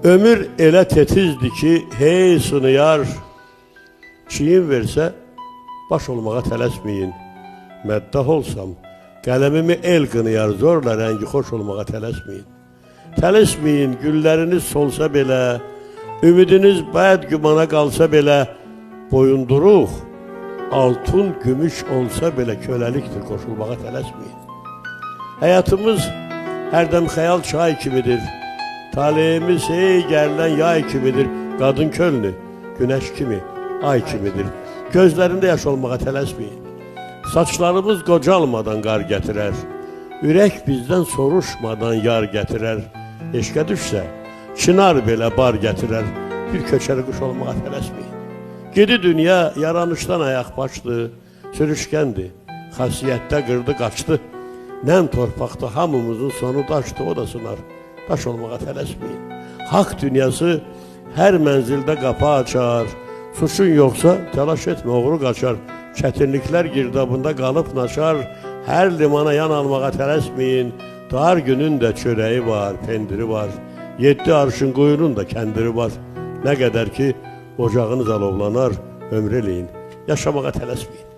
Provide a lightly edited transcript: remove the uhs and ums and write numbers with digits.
Ömür elə tetizdir ki, hey sınıyar. Çiyin versə, baş olmağa tələsməyin. Məddah olsam, qələmimi el qınıyar, zorla rəngi xoş olmağa tələsməyin. Tələsməyin, gülləriniz solsa belə, ümidiniz bəd gümana qalsa belə, boyunduruq, altın, gümüş olsa belə köləlikdir, qoşulmağa tələsməyin. Həyatımız hərdəm xəyal çay kimidir. Taleyimiz hey gərilən yay kimidir. Qadın könlü, günəş kimi, ay kimidir. Gözlərində yaş olmağa tələsməyin. Saçlarımız qocalmadan qar gətirər. Ürək bizdən soruşmadan yar gətirər. Eşqə düşsə, çınar belə bar gətirər. Bir köçəri quş olmağa tələsməyin. Gedi dünya yaranışdan ayaq başdı, sürüşkəndir, xasiyyətdə qırdı qaçdı. Nəm torpaqda hamımızın sonu daşdı, o da sınar. Daş olmağa tələsməyin. Haqq dünyası hər mənzildə qapı açar. Suçun yoxsa təlaş etmə, oğru qaçar. Çətinliklər girdabında qalıb naçar. Hər limana yan almağa tələsməyin. Dar günün də çörəyi var, pendiri var. 7 arşın quyunun da kəndiri var. Nə qədər ki ocağınız alovlanar, ömrü eləyin. Yaşamağa tələsməyin.